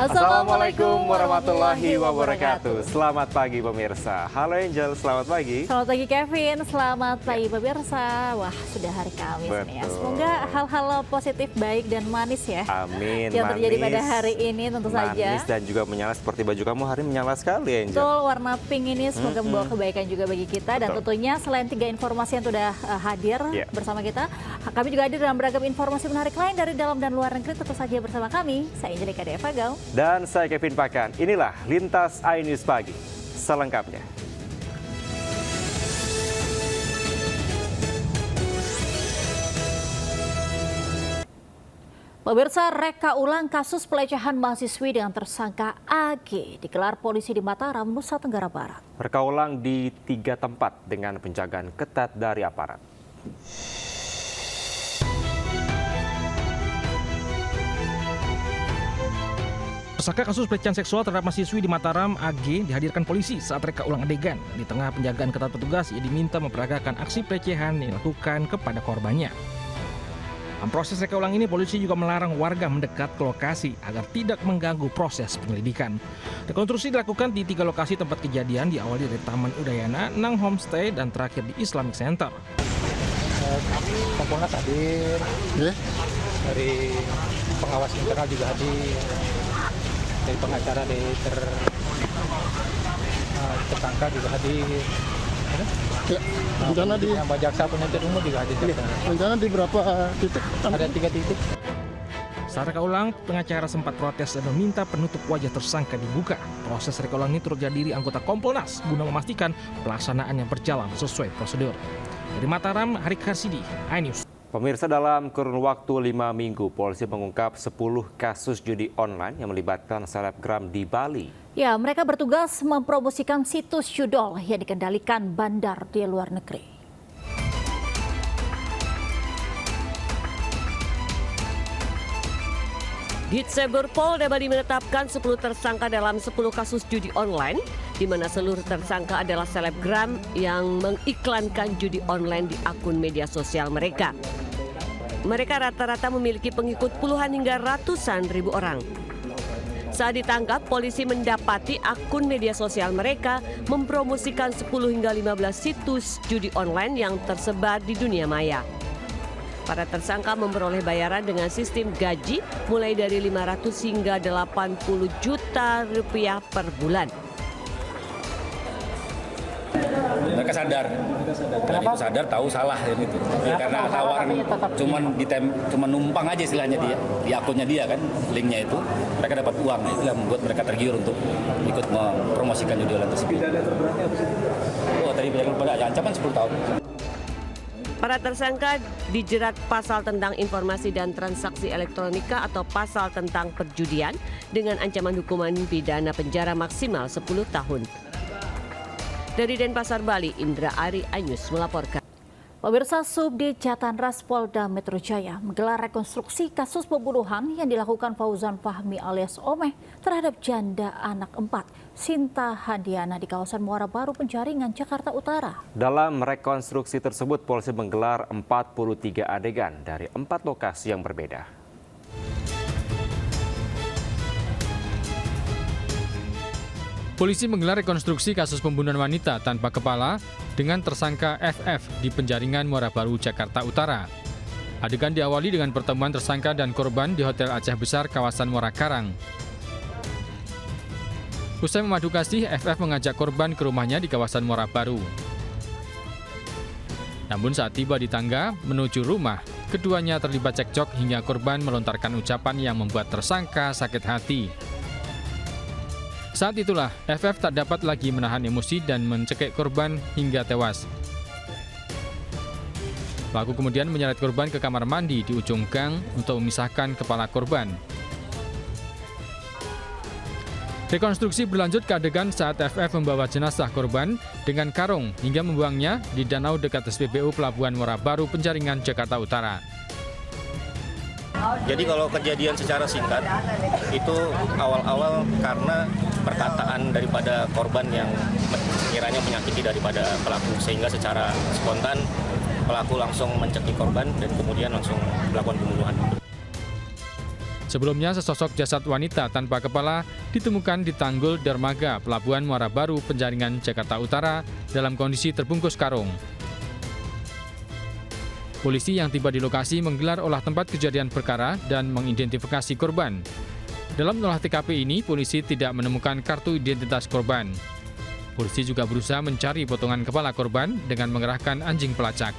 Assalamualaikum warahmatullahi wabarakatuh. Selamat pagi pemirsa. Halo Angel, selamat pagi. Selamat pagi Kevin, selamat pagi pemirsa. Wah, sudah hari Kamis nih ya. Semoga hal-hal positif, baik dan manis ya. Amin. Yang terjadi pada hari ini tentu saja. Manis dan juga menyala seperti baju kamu hari ini menyala sekali Angel. Betul, warna pink ini semoga membawa kebaikan juga bagi kita. Dan tentunya selain 3 informasi yang sudah hadir bersama kita, kami juga hadir dalam beragam informasi menarik lain dari dalam dan luar negeri. Tentu saja bersama kami, saya Angelika Devagau. Dan saya Kevin Pakan. Inilah Lintas iNews Pagi selengkapnya. Pemirsa, reka ulang kasus pelecehan mahasiswi dengan tersangka AG digelar polisi di Mataram, Nusa Tenggara Barat. Reka ulang di 3 tempat dengan penjagaan ketat dari aparat. Tersangka kasus pelecehan seksual terhadap mahasiswi di Mataram, AG, dihadirkan polisi saat reka ulang adegan. Di tengah penjagaan ketat petugas, ia diminta memperagakan aksi pelecehan yang dilakukan kepada korbannya. Dalam proses reka ulang ini, polisi juga melarang warga mendekat ke lokasi agar tidak mengganggu proses penyelidikan. Rekonstruksi dilakukan di 3 lokasi tempat kejadian, diawali dari Taman Udayana, Nang Homestay, dan terakhir di Islamic Center. Kompolnas hadir, dari pengawas internal juga hadir, dari pengacara dari tersangka juga hadir. Rencana di jaksa penuntut umum juga hadir. rencana di berapa titik? Ada 3 titik. Saat reka ulang, pengacara sempat protes dan meminta penutup wajah tersangka dibuka. Proses reka ulang ini turut dihadiri anggota Kompolnas guna memastikan pelaksanaannya berjalan sesuai prosedur. Dari Mataram, Harik Harsidi, iNews. Pemirsa, dalam kurun waktu 5 minggu, polisi mengungkap 10 kasus judi online yang melibatkan selebgram di Bali. Ya, mereka bertugas mempromosikan situs judol yang dikendalikan bandar di luar negeri. Ditseber Polda Bali menetapkan 10 tersangka dalam 10 kasus judi online, di mana seluruh tersangka adalah selebgram yang mengiklankan judi online di akun media sosial mereka. Mereka rata-rata memiliki pengikut puluhan hingga ratusan ribu orang. Saat ditangkap, polisi mendapati akun media sosial mereka mempromosikan 10 hingga 15 situs judi online yang tersebar di dunia maya. Para tersangka memperoleh bayaran dengan sistem gaji mulai dari 500 hingga 80 juta rupiah per bulan. Mereka sadar, kenapa sadar tahu salah gitu. Karena tawaran cuma numpang aja istilahnya dia di akunnya dia kan, linknya itu mereka dapat uang. Nah, itulah membuat mereka tergiur untuk ikut mempromosikan judi online tersebut. Oh, tadi pada ancaman 10 tahun. Para tersangka dijerat pasal tentang informasi dan transaksi elektronika atau pasal tentang perjudian dengan ancaman hukuman pidana penjara maksimal 10 tahun. Dari Denpasar, Bali, Indra Ari, iNews melaporkan. Pemirsa, Subdit Jatanras Polda Metro Jaya menggelar rekonstruksi kasus pembunuhan yang dilakukan Fauzan Fahmi alias Omeh terhadap janda anak 4, Sinta Handiana di kawasan Muara Baru, Penjaringan, Jakarta Utara. Dalam rekonstruksi tersebut, polisi menggelar 43 adegan dari 4 lokasi yang berbeda. Polisi menggelar rekonstruksi kasus pembunuhan wanita tanpa kepala dengan tersangka FF di Penjaringan, Muara Baru, Jakarta Utara. Adegan diawali dengan pertemuan tersangka dan korban di Hotel Aceh Besar, kawasan Muara Karang. Usai memadu kasih, FF mengajak korban ke rumahnya di kawasan Muara Baru. Namun saat tiba di tangga menuju rumah, keduanya terlibat cekcok hingga korban melontarkan ucapan yang membuat tersangka sakit hati. Saat itulah, FF tak dapat lagi menahan emosi dan mencekik korban hingga tewas. Pelaku kemudian menyeret korban ke kamar mandi di ujung gang untuk memisahkan kepala korban. Rekonstruksi berlanjut ke adegan saat FF membawa jenazah korban dengan karung hingga membuangnya di danau dekat SPBU Pelabuhan Muara Baru, Penjaringan, Jakarta Utara. Jadi kalau kejadian secara singkat, itu awal-awal karena perkataan daripada korban yang kiranya menyakiti daripada pelaku, sehingga secara spontan pelaku langsung mencekik korban dan kemudian langsung melakukan pembunuhan. Sebelumnya, sesosok jasad wanita tanpa kepala ditemukan di Tanggul Dermaga, Pelabuhan Muara Baru, Penjaringan, Jakarta Utara dalam kondisi terbungkus karung. Polisi yang tiba di lokasi menggelar olah tempat kejadian perkara dan mengidentifikasi korban. Dalam olah TKP ini, polisi tidak menemukan kartu identitas korban. Polisi juga berusaha mencari potongan kepala korban dengan mengerahkan anjing pelacak.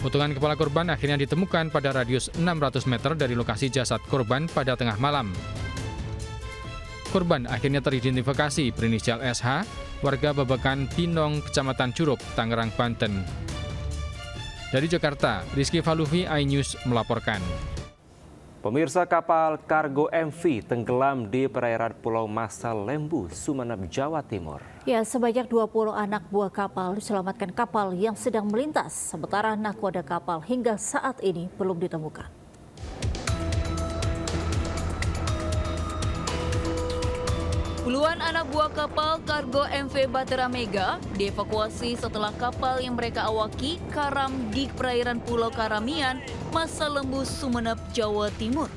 Potongan kepala korban akhirnya ditemukan pada radius 600 meter dari lokasi jasad korban pada tengah malam. Korban akhirnya teridentifikasi berinisial SH, warga Babakan Pinong, Kecamatan Curup, Tangerang, Banten. Dari Jakarta, Rizky Faluvi, iNews melaporkan. Pemirsa, kapal kargo MV tenggelam di perairan Pulau Masa Lembu, Sumeneb, Jawa Timur. Ya, sebanyak 20 anak buah kapal diselamatkan kapal yang sedang melintas, sementara nahkoda kapal hingga saat ini belum ditemukan. Puluhan anak buah kapal kargo MV Batera Mega dievakuasi setelah kapal yang mereka awaki karam di perairan Pulau Karamian, Masa Lembu, Sumeneb, Jawa Timur.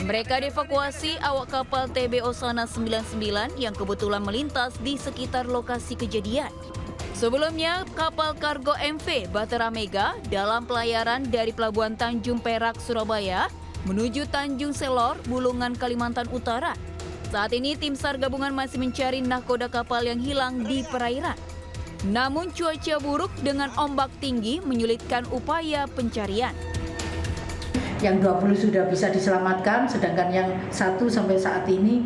Mereka dievakuasi awak kapal TB Osana 99 yang kebetulan melintas di sekitar lokasi kejadian. Sebelumnya, kapal kargo MV Batera Mega dalam pelayaran dari Pelabuhan Tanjung Perak, Surabaya menuju Tanjung Selor, Bulungan, Kalimantan Utara. Saat ini tim SAR gabungan masih mencari nahkoda kapal yang hilang di perairan. Namun cuaca buruk dengan ombak tinggi menyulitkan upaya pencarian. Yang 20 sudah bisa diselamatkan, sedangkan yang 1 sampai saat ini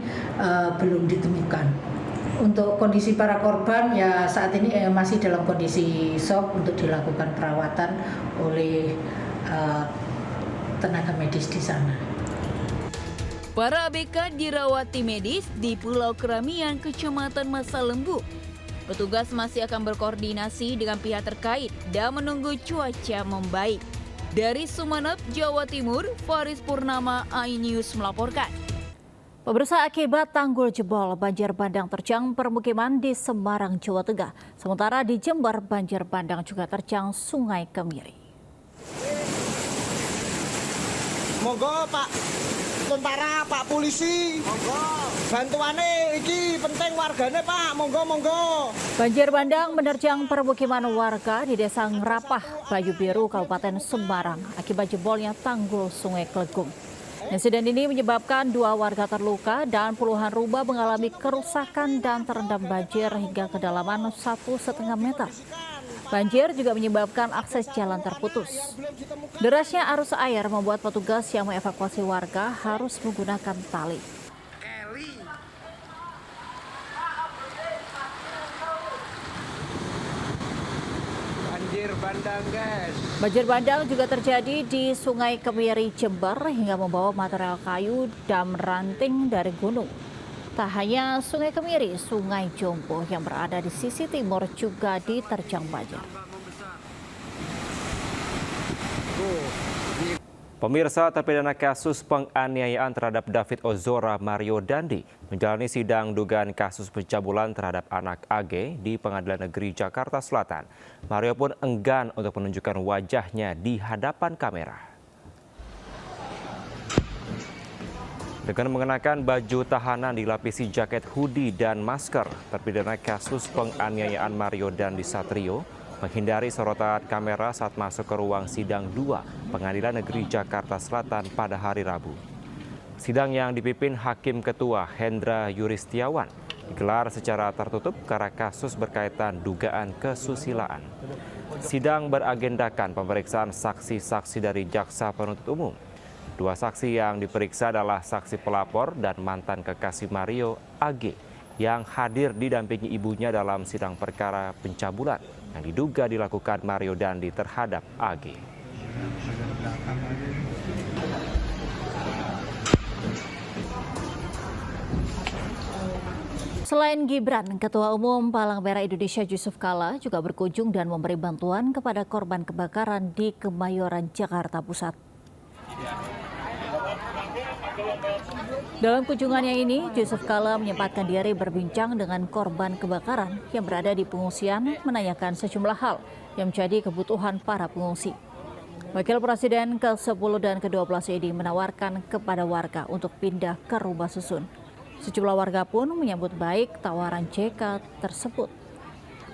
belum ditemukan. Untuk kondisi para korban ya saat ini masih dalam kondisi shock untuk dilakukan perawatan oleh tenaga medis di sana. Para ABK dirawat tim medis di Pulau Keramian, Kecamatan Masa Lembu. Petugas masih akan berkoordinasi dengan pihak terkait dan menunggu cuaca membaik. Dari Sumeneb, Jawa Timur, Faris Purnama, iNews melaporkan. Pemirsa, akibat tanggul jebol, banjir bandang terjang permukiman di Semarang, Jawa Tengah. Sementara di Jember, banjir bandang juga terjang Sungai Kemiri. Monggo Pak Tentara, Pak Polisi, monggo bantuane iki penting wargane Pak, monggo. Banjir bandang menerjang permukiman warga di Desa Ngerapah, Bayu Biru, Kabupaten Semarang akibat jebolnya tanggul Sungai Klegung. Insiden ini menyebabkan 2 warga terluka dan puluhan rumah mengalami kerusakan dan terendam banjir hingga kedalaman 1,5 meter. Banjir juga menyebabkan akses jalan terputus. Derasnya arus air membuat petugas yang mengevakuasi warga harus menggunakan tali. Banjir bandang, guys. Banjir bandang juga terjadi di Sungai Kemiri, Jember hingga membawa material kayu dan ranting dari gunung. Tak hanya Sungai Kemiri, Sungai Jombo yang berada di sisi timur juga diterjang banjir. Pemirsa, terpidana kasus penganiayaan terhadap David Ozora Mario Dandi menjalani sidang dugaan kasus pencabulan terhadap anak AG di Pengadilan Negeri Jakarta Selatan. Mario pun enggan untuk menunjukkan wajahnya di hadapan kamera. Dengan mengenakan baju tahanan dilapisi jaket hoodie dan masker, terpidana kasus penganiayaan Mario Dandi Satrio menghindari sorotan kamera saat masuk ke ruang sidang 2 Pengadilan Negeri Jakarta Selatan pada hari Rabu. Sidang yang dipimpin Hakim Ketua Hendra Yuristiawan digelar secara tertutup karena kasus berkaitan dugaan kesusilaan. Sidang beragendakan pemeriksaan saksi-saksi dari Jaksa Penuntut Umum. 2 saksi yang diperiksa adalah saksi pelapor dan mantan kekasih Mario AG yang hadir didampingi ibunya dalam sidang perkara pencabulan yang diduga dilakukan Mario Dandi terhadap AG. Selain Gibran, Ketua Umum Palang Merah Indonesia Yusuf Kala juga berkunjung dan memberi bantuan kepada korban kebakaran di Kemayoran, Jakarta Pusat. Dalam kunjungannya ini, Yusuf Kala menyempatkan diri berbincang dengan korban kebakaran yang berada di pengungsian, menanyakan sejumlah hal yang menjadi kebutuhan para pengungsi. Wakil Presiden ke-10 dan ke-12 ini menawarkan kepada warga untuk pindah ke rumah susun. Sejumlah warga pun menyambut baik tawaran JK tersebut.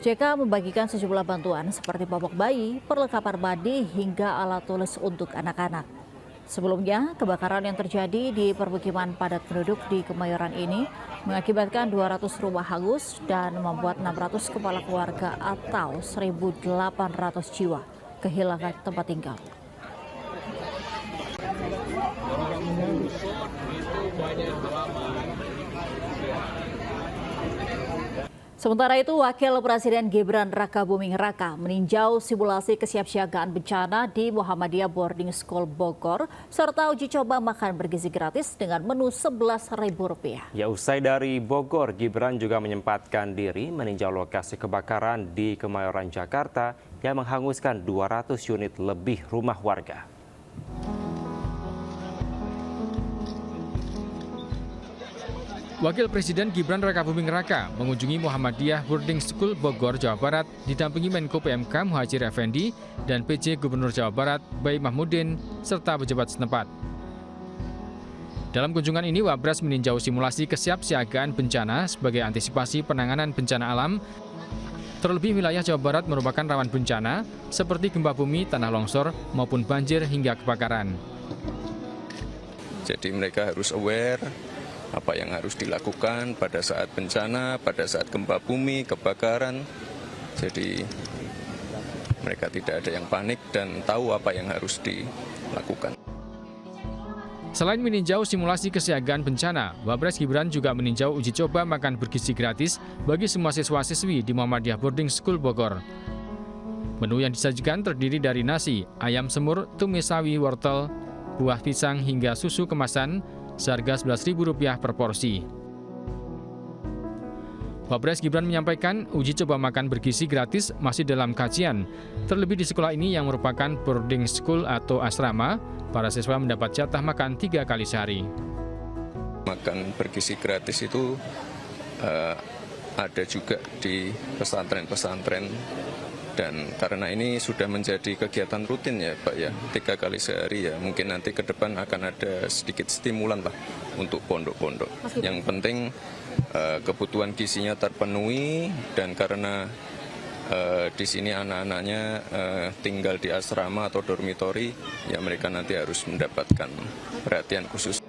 JK membagikan sejumlah bantuan seperti popok bayi, perlengkapan mandi, hingga alat tulis untuk anak-anak. Sebelumnya, kebakaran yang terjadi di permukiman padat penduduk di Kemayoran ini mengakibatkan 200 rumah hangus dan membuat 600 kepala keluarga atau 1.800 jiwa kehilangan tempat tinggal. Sementara itu, Wakil Presiden Gibran Rakabuming Raka meninjau simulasi kesiapsiagaan bencana di Muhammadiyah Boarding School Bogor serta uji coba makan bergizi gratis dengan menu Rp11.000. Ya, usai dari Bogor, Gibran juga menyempatkan diri meninjau lokasi kebakaran di Kemayoran, Jakarta yang menghanguskan 200 unit lebih rumah warga. Wakil Presiden Gibran Rakabuming Raka mengunjungi Muhammadiyah Boarding School Bogor, Jawa Barat didampingi Menko PMK Muhadjir Effendi dan PJ Gubernur Jawa Barat Bayi Mahmudin serta pejabat setempat. Dalam kunjungan ini, Wapres meninjau simulasi kesiapsiagaan bencana sebagai antisipasi penanganan bencana alam. Terlebih wilayah Jawa Barat merupakan rawan bencana seperti gempa bumi, tanah longsor, maupun banjir hingga kebakaran. Jadi mereka harus aware apa yang harus dilakukan pada saat bencana, pada saat gempa bumi, kebakaran. Jadi mereka tidak ada yang panik dan tahu apa yang harus dilakukan. Selain meninjau simulasi kesiagaan bencana, Wapres Gibran juga meninjau uji coba makan bergizi gratis bagi semua siswa-siswi di Muhammadiyah Boarding School Bogor. Menu yang disajikan terdiri dari nasi, ayam semur, tumis sawi, wortel, buah pisang hingga susu kemasan seharga Rp11.000 per porsi. Wapres Gibran menyampaikan uji coba makan bergizi gratis masih dalam kajian. Terlebih di sekolah ini yang merupakan boarding school atau asrama, para siswa mendapat jatah makan 3 kali sehari. Makan bergizi gratis itu ada juga di pesantren-pesantren. Dan karena ini sudah menjadi kegiatan rutin ya Pak ya, 3 kali sehari ya, mungkin nanti ke depan akan ada sedikit stimulan lah untuk pondok-pondok. Yang penting kebutuhan gizinya terpenuhi dan karena di sini anak-anaknya tinggal di asrama atau dormitori, ya mereka nanti harus mendapatkan perhatian khusus.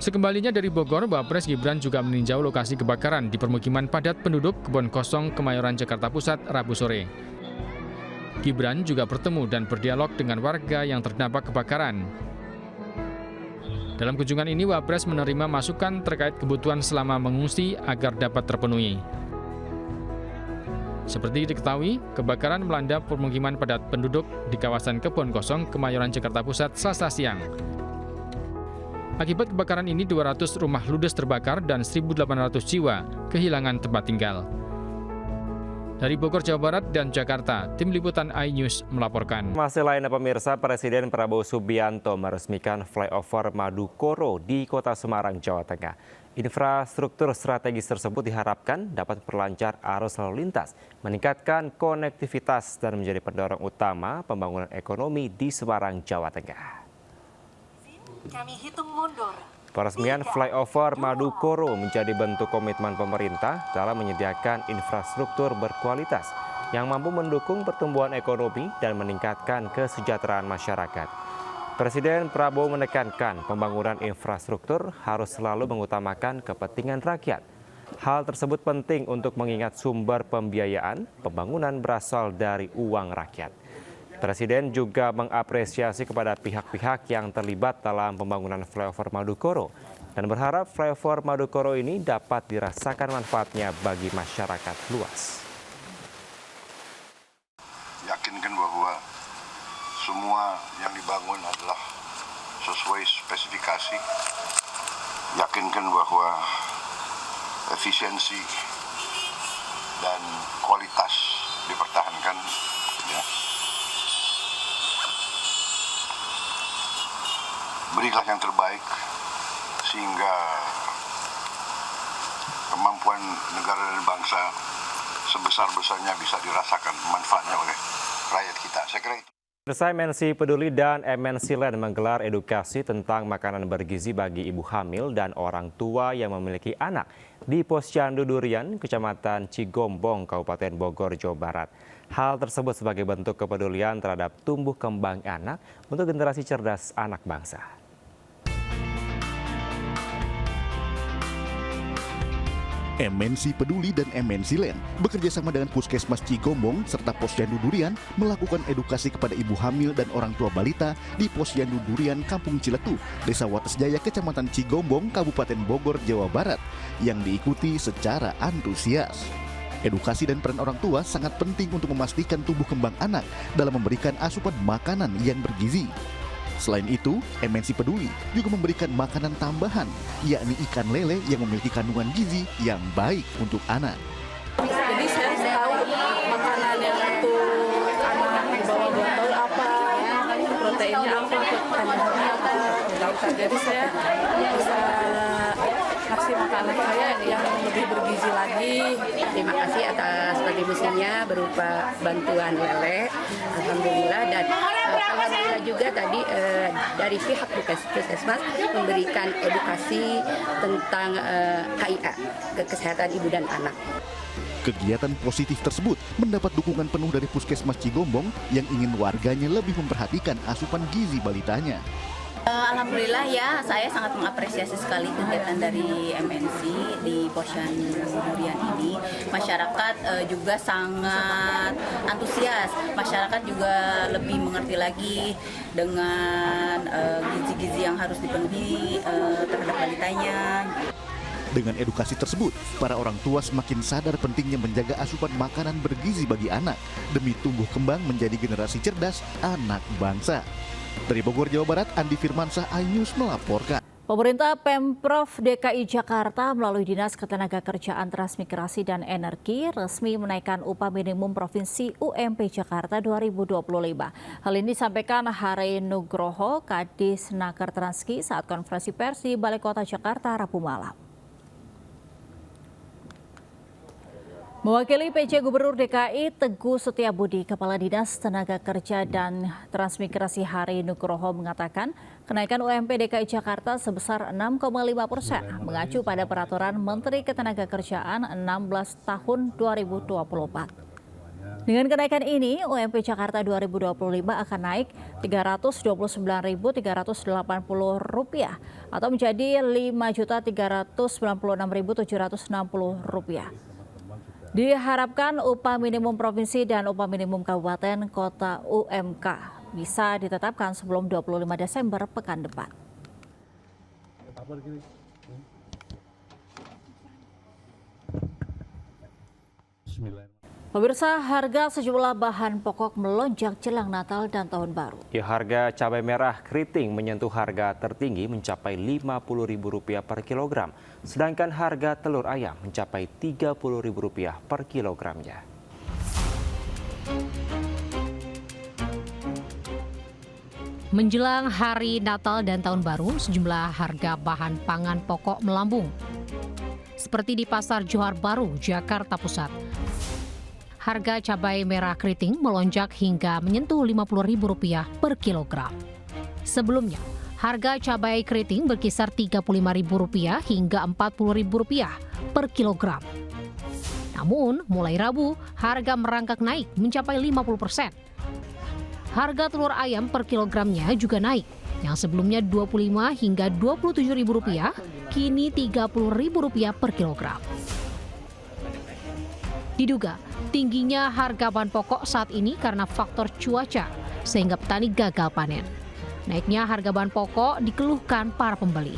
Sekembalinya dari Bogor, Wapres Gibran juga meninjau lokasi kebakaran di permukiman padat penduduk Kebon Kosong, Kemayoran, Jakarta Pusat, Rabu sore. Gibran juga bertemu dan berdialog dengan warga yang terdampak kebakaran. Dalam kunjungan ini, Wapres menerima masukan terkait kebutuhan selama mengungsi agar dapat terpenuhi. Seperti diketahui, kebakaran melanda permukiman padat penduduk di kawasan Kebon Kosong, Kemayoran, Jakarta Pusat, Selasa siang. Akibat kebakaran ini 200 rumah ludes terbakar dan 1.800 jiwa kehilangan tempat tinggal. Dari Bogor, Jawa Barat dan Jakarta, Tim Liputan iNews melaporkan. Masih lainnya pemirsa, Presiden Prabowo Subianto meresmikan flyover Madukoro di Kota Semarang, Jawa Tengah. Infrastruktur strategis tersebut diharapkan dapat memperlancar arus lalu lintas, meningkatkan konektivitas dan menjadi pendorong utama pembangunan ekonomi di Semarang, Jawa Tengah. Kami hitung mundur. Peresmian flyover Madukoro menjadi bentuk komitmen pemerintah dalam menyediakan infrastruktur berkualitas yang mampu mendukung pertumbuhan ekonomi dan meningkatkan kesejahteraan masyarakat. Presiden Prabowo menekankan pembangunan infrastruktur harus selalu mengutamakan kepentingan rakyat. Hal tersebut penting untuk mengingat sumber pembiayaan pembangunan berasal dari uang rakyat. Presiden juga mengapresiasi kepada pihak-pihak yang terlibat dalam pembangunan flyover Madukoro dan berharap flyover Madukoro ini dapat dirasakan manfaatnya bagi masyarakat luas. Yakinkan bahwa semua yang dibangun adalah sesuai spesifikasi. Yakinkan bahwa efisiensi dan kualitas dipertahankan. Ya. Berilah yang terbaik sehingga kemampuan negara dan bangsa sebesar-besarnya bisa dirasakan manfaatnya oleh rakyat kita. Saya kira itu. Pemirsa, MNC Peduli dan MNC Land menggelar edukasi tentang makanan bergizi bagi ibu hamil dan orang tua yang memiliki anak di Posyandu Durian, Kecamatan Cigombong, Kabupaten Bogor, Jawa Barat. Hal tersebut sebagai bentuk kepedulian terhadap tumbuh kembang anak untuk generasi cerdas anak bangsa. MNC Peduli dan MNC Land bekerja sama dengan Puskesmas Cigombong serta Posyandu Durian melakukan edukasi kepada ibu hamil dan orang tua balita di Posyandu Durian, Kampung Ciletuh, Desa Watesjaya, Kecamatan Cigombong, Kabupaten Bogor, Jawa Barat, yang diikuti secara antusias. Edukasi dan peran orang tua sangat penting untuk memastikan tumbuh kembang anak dalam memberikan asupan makanan yang bergizi. Selain itu, MNC Peduli juga memberikan makanan tambahan, yakni ikan lele yang memiliki kandungan gizi yang baik untuk anak. Jadi saya tahu makanan yang untuk anak di bawah 2 tahun apa, proteinnya apa, kandungannya apa. Jadi saya bisa kasih makanan saya yang lebih bergizi lagi. Terima kasih atas kontribusinya berupa bantuan lele, alhamdulillah, dan alhamdulillah juga tadi dari pihak Puskesmas memberikan edukasi tentang KIA, kesehatan ibu dan anak. Kegiatan positif tersebut mendapat dukungan penuh dari Puskesmas Cigombong yang ingin warganya lebih memperhatikan asupan gizi balitanya. Alhamdulillah ya, saya sangat mengapresiasi sekali kegiatan dari MNC di Posyandu Durian ini. Masyarakat juga sangat antusias, masyarakat juga lebih mengerti lagi dengan gizi-gizi yang harus dipenuhi terhadap balitanya. Dengan edukasi tersebut, para orang tua semakin sadar pentingnya menjaga asupan makanan bergizi bagi anak demi tumbuh kembang menjadi generasi cerdas anak bangsa. Dari Bogor, Jawa Barat, Andi Firmansyah, iNews melaporkan. Pemerintah Pemprov DKI Jakarta melalui Dinas Ketenagakerjaan, Transmigrasi dan Energi resmi menaikkan upah minimum Provinsi UMP Jakarta 2025. Hal ini disampaikan Hari Nugroho, Kadis Naker Transki saat konferensi pers di Balai Kota Jakarta Rabu malam. Mewakili PJ Gubernur DKI Teguh Setiabudi, Kepala Dinas Tenaga Kerja dan Transmigrasi Hari Nugroho mengatakan kenaikan UMP DKI Jakarta sebesar 6,5% mengacu pada Peraturan Menteri Ketenagakerjaan 16 tahun 2024. Dengan kenaikan ini, UMP Jakarta 2025 akan naik Rp329.380 atau menjadi Rp5.396.760. Diharapkan upah minimum provinsi dan upah minimum kabupaten kota UMK bisa ditetapkan sebelum 25 Desember pekan depan. Pemirsa, harga sejumlah bahan pokok melonjak jelang Natal dan Tahun Baru. Ya, harga cabai merah keriting menyentuh harga tertinggi mencapai Rp50.000 per kilogram, sedangkan harga telur ayam mencapai Rp30.000 per kilogramnya. Menjelang hari Natal dan Tahun Baru, sejumlah harga bahan pangan pokok melambung. Seperti di Pasar Johar Baru, Jakarta Pusat. Harga cabai merah keriting melonjak hingga menyentuh Rp50.000 per kilogram. Sebelumnya, harga cabai keriting berkisar Rp35.000 hingga Rp40.000 per kilogram. Namun, mulai Rabu, harga merangkak naik mencapai 50%. Harga telur ayam per kilogramnya juga naik, yang sebelumnya Rp25 hingga Rp27.000, kini Rp30.000 per kilogram. Diduga, tingginya harga bahan pokok saat ini karena faktor cuaca, sehingga petani gagal panen. Naiknya harga bahan pokok dikeluhkan para pembeli.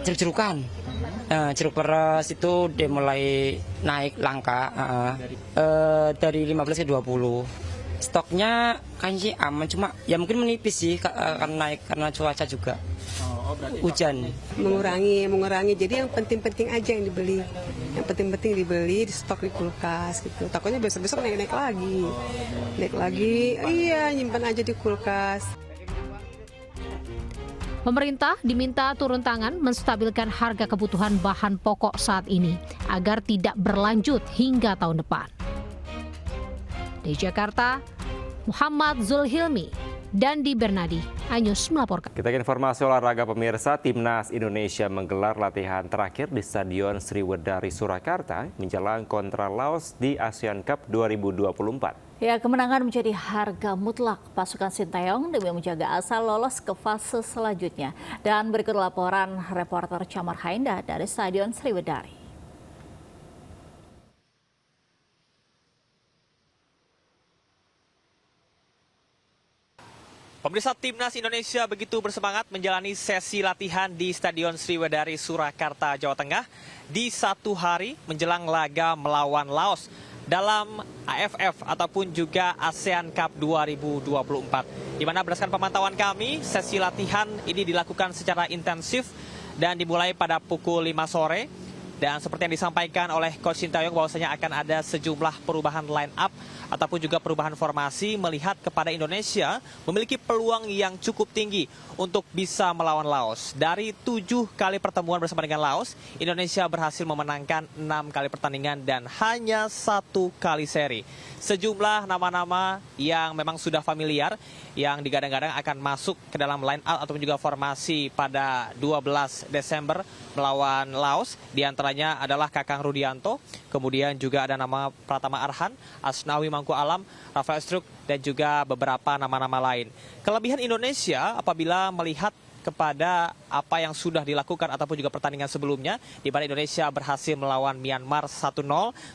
Jeruk-jerukan, jeruk peres itu udah mulai naik langka, dari 15 ke 20. Stoknya kayaknya aman, cuma ya mungkin menipis sih karena naik karena cuaca juga. Hujan. Mengurangi. Jadi yang penting-penting aja yang dibeli. Yang penting-penting dibeli, di stok di kulkas gitu. Takutnya besok-besok naik lagi. Naik lagi, iya nyimpan aja di kulkas. Pemerintah diminta turun tangan menstabilkan harga kebutuhan bahan pokok saat ini agar tidak berlanjut hingga tahun depan. Dari Jakarta, Muhammad Zulhilmi dan Di Bernadi, Anyus melaporkan. Kita ke informasi olahraga pemirsa, Timnas Indonesia menggelar latihan terakhir di Stadion Sriwedari Surakarta menjelang kontra Laos di ASEAN Cup 2024. Ya, kemenangan menjadi harga mutlak pasukan Sinteyong demi menjaga asa lolos ke fase selanjutnya. Dan berikut laporan reporter Camar Hainda dari Stadion Sriwedari. Pemirsa, Timnas Indonesia begitu bersemangat menjalani sesi latihan di Stadion Sriwedari Surakarta, Jawa Tengah di satu hari menjelang laga melawan Laos dalam AFF ataupun juga ASEAN Cup 2024. Di mana berdasarkan pemantauan kami, sesi latihan ini dilakukan secara intensif dan dimulai pada pukul 5 sore. Dan seperti yang disampaikan oleh Coach Sinteyong bahwasanya akan ada sejumlah perubahan line up ataupun juga perubahan formasi melihat kepada Indonesia memiliki peluang yang cukup tinggi untuk bisa melawan Laos. Dari 7 kali pertemuan bersama dengan Laos, Indonesia berhasil memenangkan 6 kali pertandingan dan hanya 1 kali seri. Sejumlah nama-nama yang memang sudah familiar yang digadang-gadang akan masuk ke dalam line up ataupun juga formasi pada 12 Desember melawan Laos. Di antaranya adalah Kakang Rudianto, kemudian juga ada nama Pratama Arhan, Asnawi Mangku Alam, Rafael Struik, dan juga beberapa nama-nama lain. Kelebihan Indonesia apabila melihat kepada apa yang sudah dilakukan ataupun juga pertandingan sebelumnya, di mana Indonesia berhasil melawan Myanmar 1-0,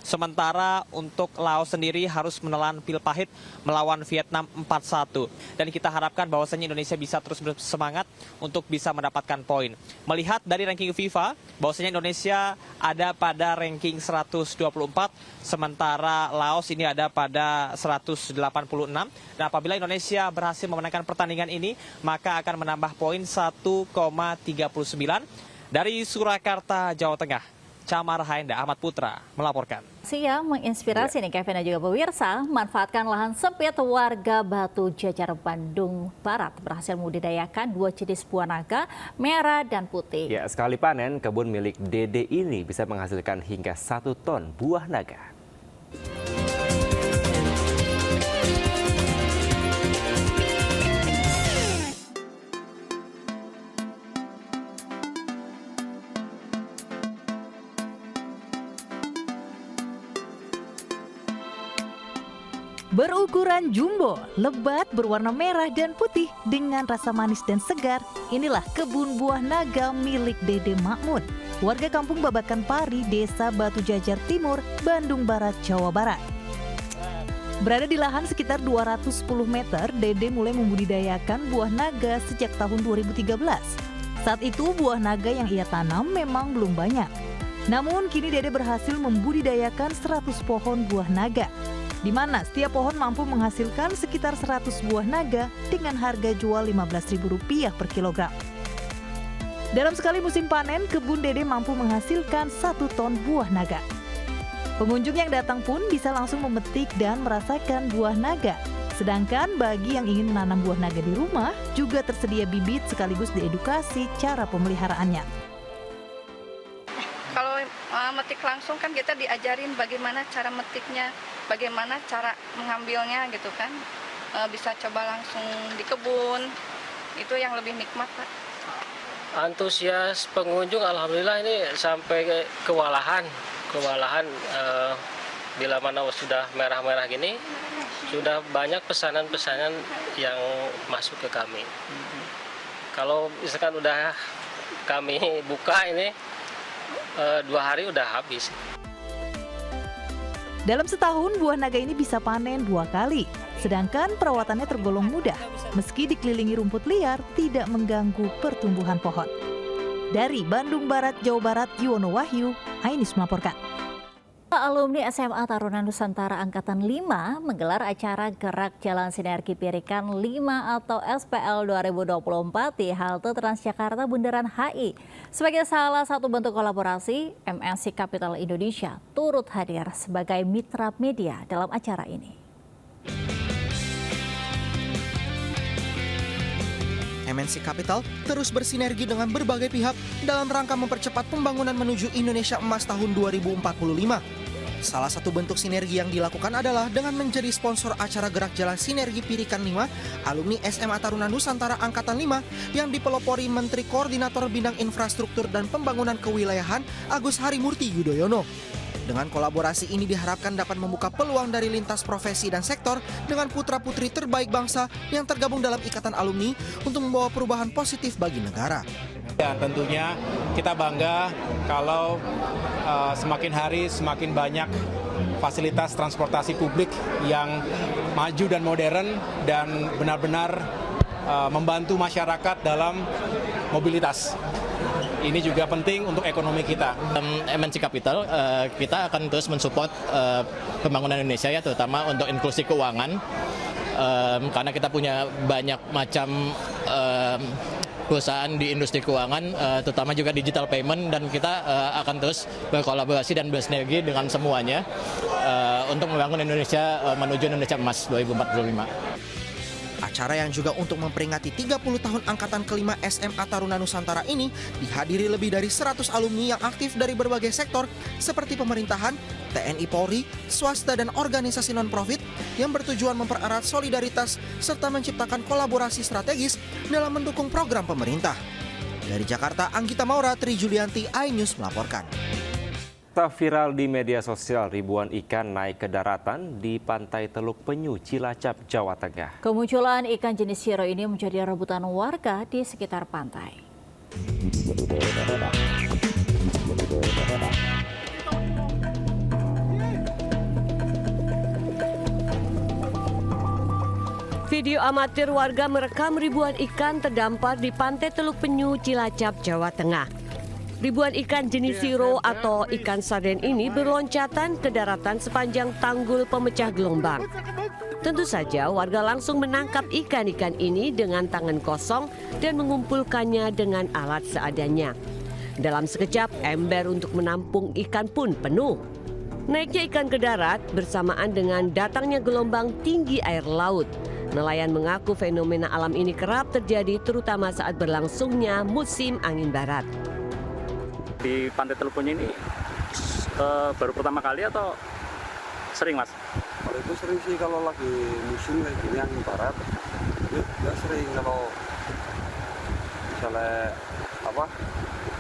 sementara untuk Laos sendiri harus menelan pil pahit melawan Vietnam 4-1. Dan kita harapkan bahwasanya Indonesia bisa terus bersemangat untuk bisa mendapatkan poin. Melihat dari ranking FIFA, bahwasanya Indonesia ada pada ranking 124, sementara Laos ini ada pada 186. Dan apabila Indonesia berhasil memenangkan pertandingan ini, maka akan menambah poin 1,39. Dari Surakarta, Jawa Tengah, Camar Hainda, Ahmad Putra melaporkan. Siang menginspirasi nih Kevin dan juga pemirsa, manfaatkan lahan sempit warga Batu Jajar Bandung Barat berhasil membudidayakan 2 jenis buah naga, merah dan putih. Ya, sekali panen, kebun milik Dede ini bisa menghasilkan hingga 1 ton buah naga. Berukuran jumbo, lebat, berwarna merah dan putih dengan rasa manis dan segar, inilah kebun buah naga milik Dede Makmun, warga kampung Babakan Pari, Desa Batu Jajar Timur, Bandung Barat, Jawa Barat. Berada di lahan sekitar 210 meter, Dede mulai membudidayakan buah naga sejak tahun 2013. Saat itu buah naga yang ia tanam memang belum banyak. Namun kini Dede berhasil membudidayakan 100 pohon buah naga, di mana setiap pohon mampu menghasilkan sekitar 100 buah naga dengan harga jual Rp15.000 per kilogram. Dalam sekali musim panen, kebun Dede mampu menghasilkan 1 ton buah naga. Pengunjung yang datang pun bisa langsung memetik dan merasakan buah naga. Sedangkan bagi yang ingin menanam buah naga di rumah, juga tersedia bibit sekaligus diedukasi cara pemeliharaannya. Kalau metik langsung kan kita diajarin bagaimana cara metiknya, bagaimana cara mengambilnya gitu kan. Bisa coba langsung di kebun, itu yang lebih nikmat, Pak. Antusias pengunjung alhamdulillah ini sampai kewalahan bila mana sudah merah-merah gini, sudah banyak pesanan-pesanan yang masuk ke kami. Kalau misalkan udah kami buka ini 2 hari udah habis. Dalam setahun, buah naga ini bisa panen 2 kali. Sedangkan perawatannya tergolong mudah. Meski dikelilingi rumput liar, tidak mengganggu pertumbuhan pohon. Dari Bandung Barat, Jawa Barat, Yuwono Wahyu, Ainis melaporkan. Alumni SMA Taruna Nusantara Angkatan 5 menggelar acara Gerak Jalan Sinergi Pirikan 5 atau SPL 2024 di halte Transjakarta Bundaran HI. Sebagai salah satu bentuk kolaborasi, MNC Capital Indonesia turut hadir sebagai mitra media dalam acara ini. MNC Capital terus bersinergi dengan berbagai pihak dalam rangka mempercepat pembangunan menuju Indonesia Emas tahun 2045. Salah satu bentuk sinergi yang dilakukan adalah dengan menjadi sponsor acara Gerak Jalan Sinergi Pirikan 5 alumni SMA Taruna Nusantara Angkatan 5 yang dipelopori Menteri Koordinator Bidang Infrastruktur dan Pembangunan Kewilayahan Agus Harimurti Yudhoyono. Dengan kolaborasi ini diharapkan dapat membuka peluang dari lintas profesi dan sektor dengan putra-putri terbaik bangsa yang tergabung dalam ikatan alumni untuk membawa perubahan positif bagi negara. Ya, tentunya kita bangga kalau semakin hari semakin banyak fasilitas transportasi publik yang maju dan modern dan benar-benar membantu masyarakat dalam mobilitas. Ini juga penting untuk ekonomi kita. MNC Capital, kita akan terus mensupport pembangunan Indonesia ya, terutama untuk inklusi keuangan, karena kita punya banyak macam perusahaan di industri keuangan, terutama juga digital payment, dan kita akan terus berkolaborasi dan bersinergi dengan semuanya untuk membangun Indonesia menuju Indonesia Emas 2045. Acara yang juga untuk memperingati 30 tahun angkatan kelima SMA Taruna Nusantara ini dihadiri lebih dari 100 alumni yang aktif dari berbagai sektor seperti pemerintahan, TNI Polri, swasta dan organisasi non-profit yang bertujuan mempererat solidaritas serta menciptakan kolaborasi strategis dalam mendukung program pemerintah. Dari Jakarta, Anggita Maura, Tri Julianti, iNews melaporkan. Viral di media sosial, ribuan ikan naik ke daratan di Pantai Teluk Penyu, Cilacap, Jawa Tengah. Kemunculan ikan jenis shiro ini menjadi rebutan warga di sekitar pantai. Video amatir warga merekam ribuan ikan terdampar di Pantai Teluk Penyu, Cilacap, Jawa Tengah. Ribuan ikan jenis shiro atau ikan sarden ini berloncatan ke daratan sepanjang tanggul pemecah gelombang. Tentu saja warga langsung menangkap ikan-ikan ini dengan tangan kosong dan mengumpulkannya dengan alat seadanya. Dalam sekejap, ember untuk menampung ikan pun penuh. Naiknya ikan ke darat bersamaan dengan datangnya gelombang tinggi air laut. Nelayan mengaku fenomena alam ini kerap terjadi terutama saat berlangsungnya musim angin barat. Di Pantai Teluk Penyu ini baru pertama kali atau sering, Mas? Kalau itu sering sih kalau lagi musim kayak gini angin barat. Ya sering kalau misalnya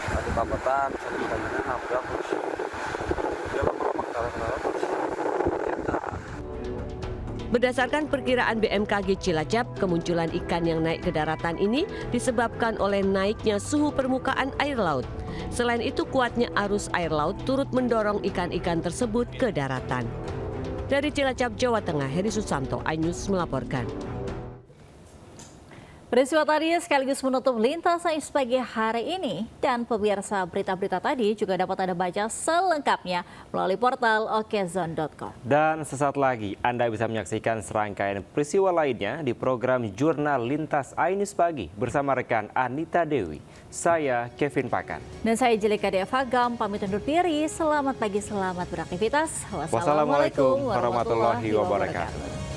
ada tambatan, misalnya ikannya nabrak terus dia lama-lama ke darat terus. Berdasarkan perkiraan BMKG Cilacap, kemunculan ikan yang naik ke daratan ini disebabkan oleh naiknya suhu permukaan air laut. Selain itu, kuatnya arus air laut turut mendorong ikan-ikan tersebut ke daratan. Dari Cilacap, Jawa Tengah, Heri Susanto, iNews melaporkan. Peristiwa tadi sekaligus menutup Lintas Sains pagi hari ini. Dan pemirsa, berita-berita tadi juga dapat Anda baca selengkapnya melalui portal okezone.com. Dan sesaat lagi Anda bisa menyaksikan serangkaian peristiwa lainnya di program Jurnal Lintas iNews Pagi bersama rekan Anita Dewi. Saya Kevin Pakan. Dan saya Jelika Deva Gam, pamit undur diri. Selamat pagi, selamat beraktivitas. Wassalamualaikum warahmatullahi wabarakatuh.